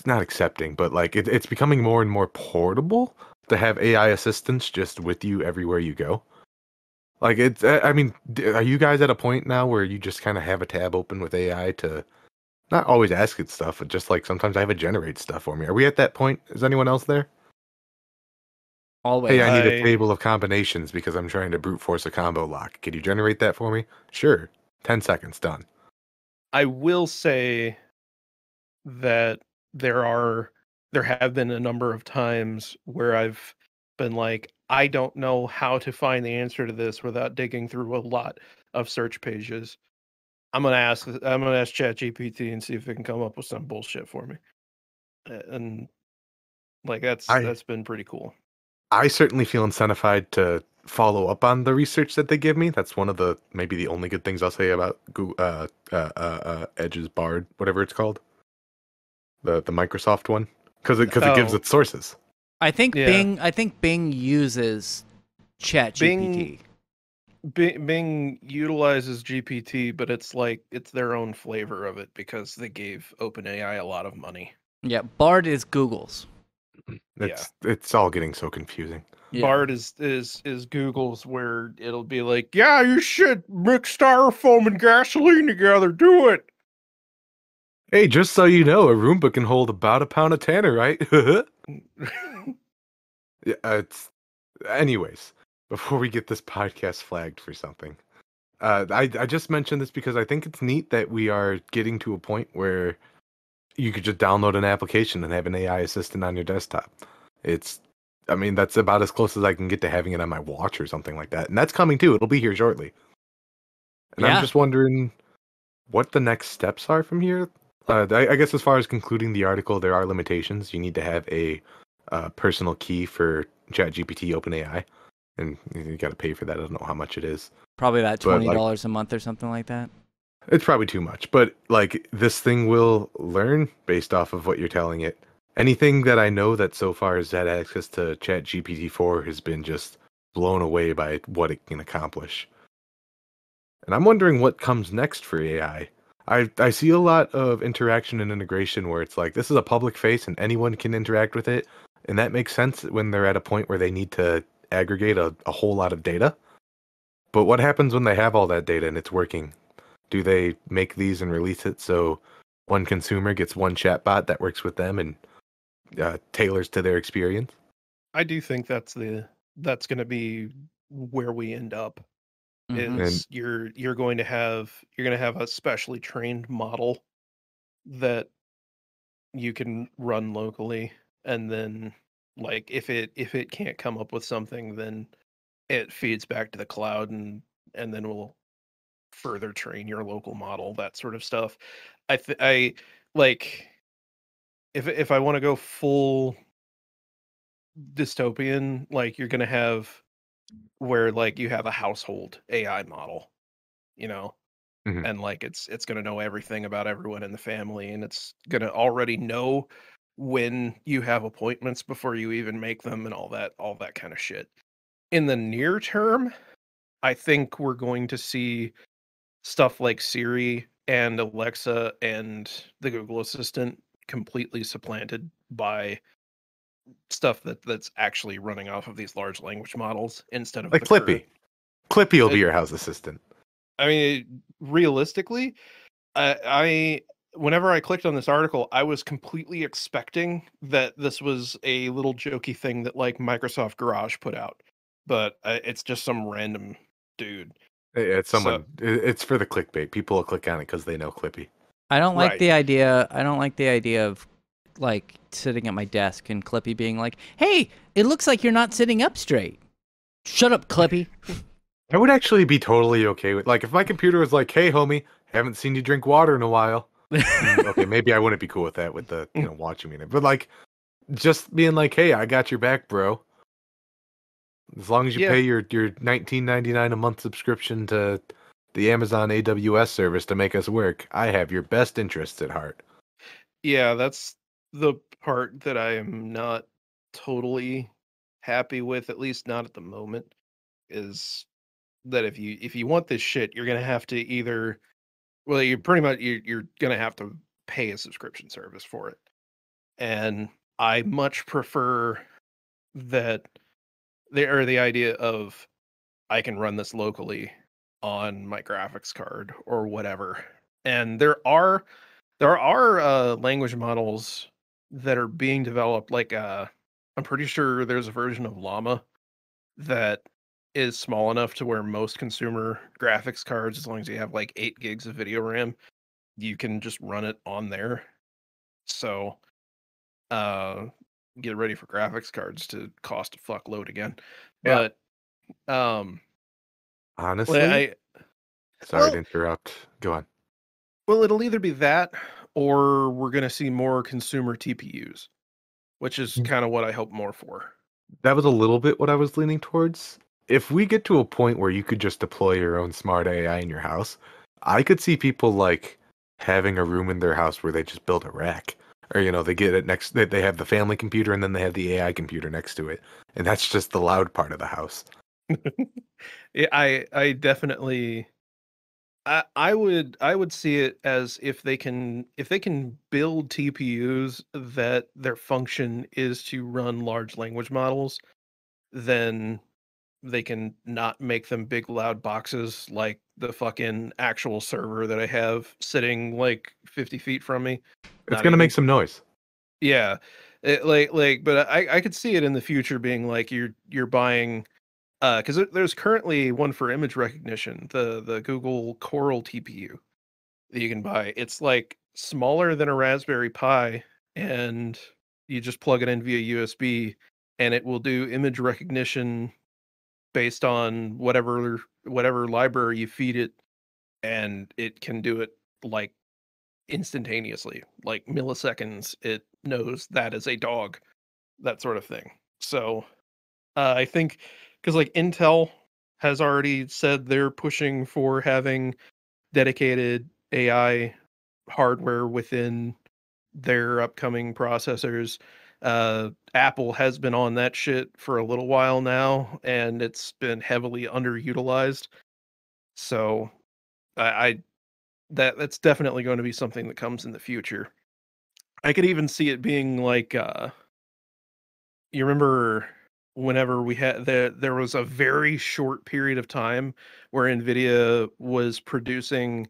not accepting, but like it's becoming more and more portable to have AI assistants just with you everywhere you go. Like, it's, I mean, are you guys at a point now where you just kind of have a tab open with AI to not always ask it stuff, but just like sometimes I have it generate stuff for me? Are we at that point? Is anyone else there? Always. Hey, I need a I table of combinations because I'm trying to brute force a combo lock. Can you generate that for me? Sure. 10 seconds, done. I will say that there have been a number of times where I've been like, I don't know how to find the answer to this without digging through a lot of search pages. I'm gonna ask ChatGPT and see if it can come up with some bullshit for me. And like I that's been pretty cool. I certainly feel incentivized to follow up on the research that they give me. That's one of the maybe the only good things I'll say about Google, Edge's Bard, whatever it's called, the Microsoft one, because it gives Oh, its sources. I think yeah. Bing uses Bing ChatGPT. Bing utilizes GPT, but it's like it's their own flavor of it because they gave OpenAI a lot of money. Yeah, Bard is Google's. Yeah. It's all getting so confusing. Yeah. Bard is Google's, where it'll be like, yeah, you should mix styrofoam and gasoline together. Do it. Hey, just so you know, a Roomba can hold about a pound of tannerite. Yeah, anyways, before we get this podcast flagged for something, I just mentioned this because I think it's neat that we are getting to a point where you could just download an application and have an AI assistant on your desktop. It's, I mean, that's about as close as I can get to having it on my watch or something like that. And that's coming too. It'll be here shortly. And I'm Yeah. just wondering what the next steps are from here. I guess as far as concluding the article, there are limitations. You need to have a personal key for ChatGPT OpenAI, and you got to pay for that. I don't know how much it is, Probably about but like $20 a month or something like that. it's probably too much. But like this thing will learn based off of what you're telling it. Anything that I know that so far has had access to ChatGPT 4 has been just blown away by what it can accomplish. And I'm wondering what comes next for AI. I see a lot of interaction and integration where it's like this is a public face and anyone can interact with it. And that makes sense when they're at a point where they need to aggregate a whole lot of data. But what happens when they have all that data and it's working? Do they make these and release it so one consumer gets one chatbot that works with them and tailors to their experience? I do think that's going to be where we end up. Hmm. And Is you're going to have a specially trained model that you can run locally, and then like if it can't come up with something, then it feeds back to the cloud, and then we'll further train your local model, that sort of stuff. I like, if I want to go full dystopian, like you're going to have where like you have a household AI model, you know, mhm. and like it's going to know everything about everyone in the family, and it's going to already know when you have appointments before you even make them, and all that kind of shit. In the near term, I think we're going to see stuff like Siri and Alexa and the Google Assistant completely supplanted by stuff that's actually running off of these large language models instead of Like the current. Clippy. Clippy will uh, be your house assistant. I mean, realistically, I whenever I clicked on this article, I was completely expecting that this was a little jokey thing that like Microsoft Garage put out, but it's just some random dude. It's So it's for the clickbait. People will click on it because they know Clippy. I don't like right, the idea. I don't like the idea of like sitting at my desk and Clippy being like, "Hey, it looks like you're not sitting up straight." Shut up, Clippy. I would actually be totally okay with like if my computer was like, "Hey, homie, haven't seen you drink water in a while." Okay, maybe I wouldn't be cool with that with the watching me. But like just being like, "Hey, I got your back, bro." As long as you yeah, pay your 19.99 a month subscription to the Amazon AWS service to make us work, I have your best interests at heart. yeah, that's the part that I am not totally happy with, at least not at the moment, is that if you want this shit, you're gonna have to either, well, you're pretty much you're gonna have to pay a subscription service for it. And I much prefer that the idea of I can run this locally on my graphics card or whatever. And there are language models that are being developed, like I'm pretty sure there's a version of Llama that is small enough to where most consumer graphics cards, as long as you have like 8 gigs of video RAM, you can just run it on there. So, uh, get ready for graphics cards to cost a fuckload again. Yeah. But, um, well, Honestly, sorry to well, interrupt. Go on. well, it'll either be that or we're gonna see more consumer TPUs, which is kind of what I hope more for. That was a little bit what I was leaning towards. If we get to a point where you could just deploy your own smart AI in your house, I could see people like having a room in their house where they just build a rack. Or, they get it next, they have the family computer and then they have the AI computer next to it. And that's just the loud part of the house. Yeah, I definitely I would see it as if they can build TPUs that their function is to run large language models, then they can not make them big loud boxes like the fucking actual server that I have sitting like 50 feet from me. It's Not going to make even. some noise. Yeah. But I could see it in the future being like you're buying, because there's currently one for image recognition, the Google Coral TPU that you can buy. It's like smaller than a Raspberry Pi, and you just plug it in via USB, and it will do image recognition based on whatever library you feed it, and it can do it like instantaneously, like milliseconds. It knows that is a dog, that sort of thing. So I think because like Intel has already said they're pushing for having dedicated AI hardware within their upcoming processors. Apple has been on that shit for a little while now, and it's been heavily underutilized. So I that's definitely going to be something that comes in the future. I could even see it being like, you remember whenever there was a very short period of time where Nvidia was producing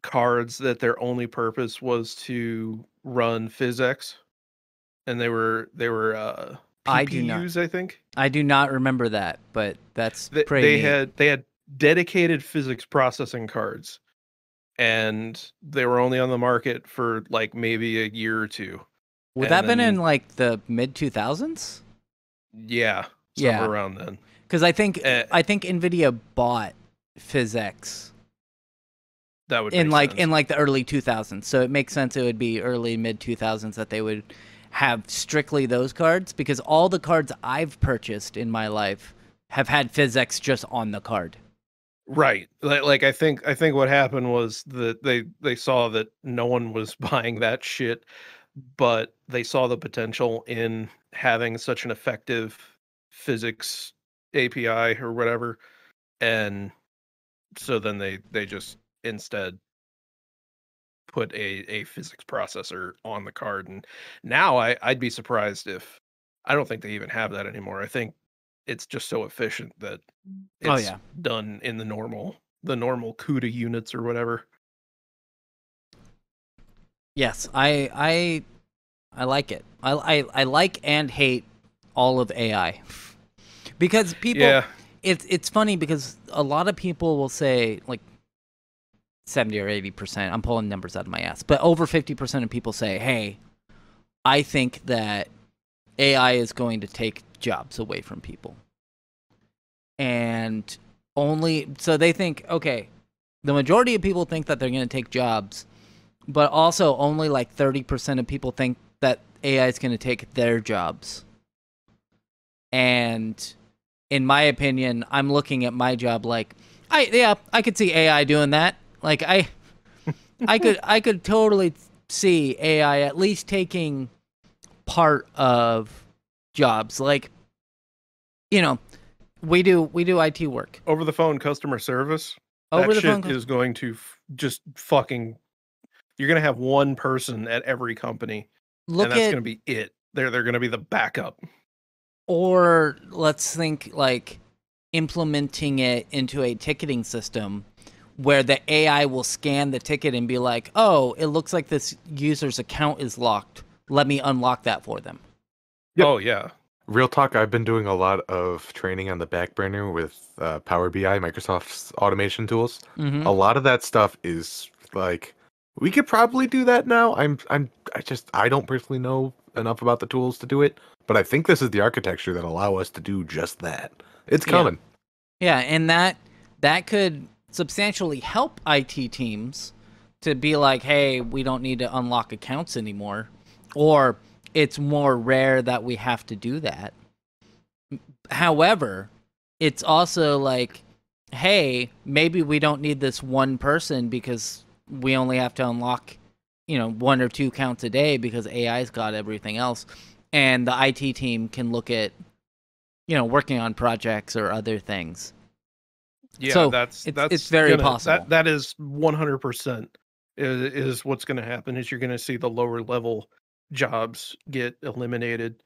cards that their only purpose was to run PhysX, and they were I do not. PPUs, I think. I do not remember that, but that's They, pretty they neat. had they had dedicated physics processing cards, and they were only on the market for like maybe a year or two. Would that And have been in then, like the mid 2000s? yeah, somewhere Yeah, around then. because I think Eh, Nvidia bought PhysX that would in make sense. the early 2000s, so it makes sense it would be early mid 2000s that they would have strictly those cards, because all the cards I've purchased in my life have had PhysX just on the card. Right. Like I think what happened was that they saw that no one was buying that shit, but they saw the potential in having such an effective physics API or whatever, and so then they just instead put a physics processor on the card. And now I'd be surprised if, I don't think they even have that anymore. I think it's just so efficient that Oh it's yeah. done in the normal CUDA units or whatever. Yes, I like it. I like and hate all of AI. Because people, Yeah. it's funny because a lot of people will say, like, 70 or 80%, I'm pulling numbers out of my ass, but over 50% of people say, hey, I think that AI is going to take jobs away from people. And so they think, okay, the majority of people think that they're going to take jobs, but also only like 30% of people think that AI is going to take their jobs. And in my opinion, I'm looking at my job like, I could see AI doing that. Like I could totally see AI at least taking part of jobs. Like, we do IT work. Over the phone customer service, Over that the phone shit is going to just you're going to have one person at every company, and look that's at, going to be it. They're going to be the backup. or let's think like implementing it into a ticketing system where the AI will scan the ticket and be like, oh, it looks like this user's account is locked. Let me unlock that for them. Yep. Oh yeah. Real talk, I've been doing a lot of training on the back burner with Power BI, Microsoft's automation tools. Mm-hmm. A lot of that stuff is like we could probably do that now. I don't personally know enough about the tools to do it, but I think this is the architecture that allow us to do just that. It's Yeah. coming. Yeah, and that could substantially help IT teams to be like, hey, we don't need to unlock accounts anymore, or it's more rare that we have to do that. However, it's also like, hey, maybe we don't need this one person because we only have to unlock, 1 or 2 accounts a day because AI's got everything else, and the IT team can look at, working on projects or other things. Yeah, So that's it's very possible. That is 100% is what's going to happen. Is you're going to see the lower level jobs get eliminated,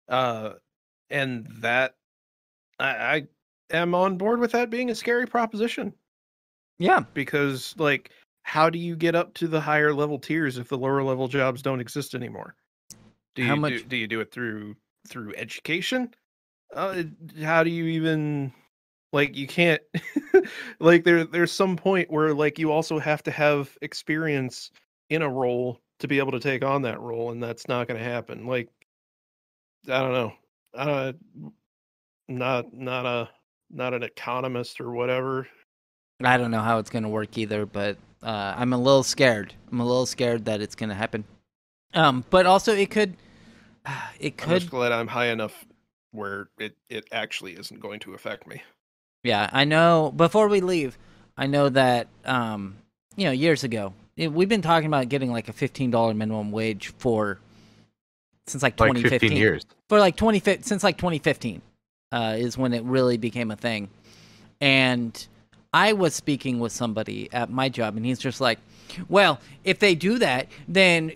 and that I am on board with that being a scary proposition. Yeah, Because like, how do you get up to the higher level tiers if the lower level jobs don't exist anymore? Do How you much- do you do it through education? How do you even, like, you can't like there's some point where like you also have to have experience in a role to be able to take on that role, and that's not going to happen. Like, I don't know. Uh not an economist or whatever. I don't know how it's gonna work either, but I'm a little scared. I'm a little scared that it's gonna happen. But also it could. It I'm just could. glad I'm high enough where it actually isn't going to affect me. Yeah, I know. Before we leave, I know that years ago, we've been talking about getting like a $15 minimum wage since like Like 2015. 15 years. For like since like 2015, is when it really became a thing. And I was speaking with somebody at my job, and he's just like, well, if they do that, then,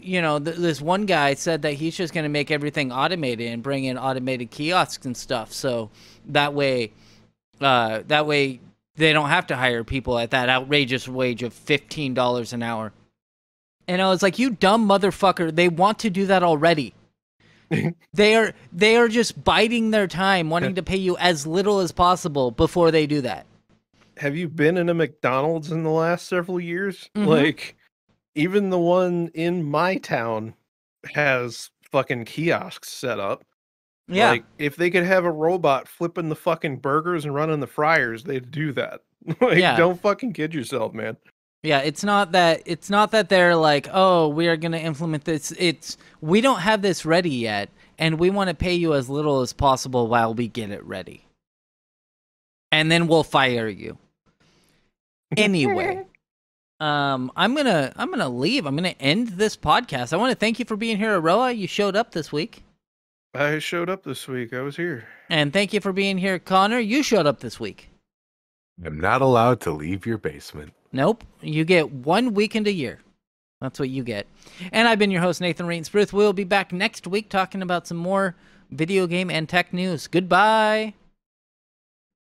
this one guy said that he's just going to make everything automated and bring in automated kiosks and stuff. So that way they don't have to hire people at that outrageous wage of $15 an hour. And I was like, you dumb motherfucker. They want to do that already. They are just biding their time, wanting to pay you as little as possible before they do that. Have you been in a McDonald's in the last several years? Mhm. Like, even the one in my town has fucking kiosks set up. Yeah. Like, if they could have a robot flipping the fucking burgers and running the fryers, they'd do that. Like, Yeah. don't fucking kid yourself, man. Yeah, it's not that they're like, oh, we are going to implement this. It's, we don't have this ready yet, and we want to pay you as little as possible while we get it ready. And then we'll fire you. Anyway, I'm gonna leave. I'm gonna end this podcast. I want to thank you for being here, Aroa. You showed up this week. I showed up this week. I was here. And thank you for being here, Connor. You showed up this week. I'm not allowed to leave your basement. Nope. You get 1 weekend a year. That's what you get. And I've been your host, Nathan Reitensbruth. We'll be back next week talking about some more video game and tech news. Goodbye.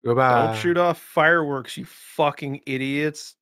Goodbye. Don't shoot off fireworks, you fucking idiots.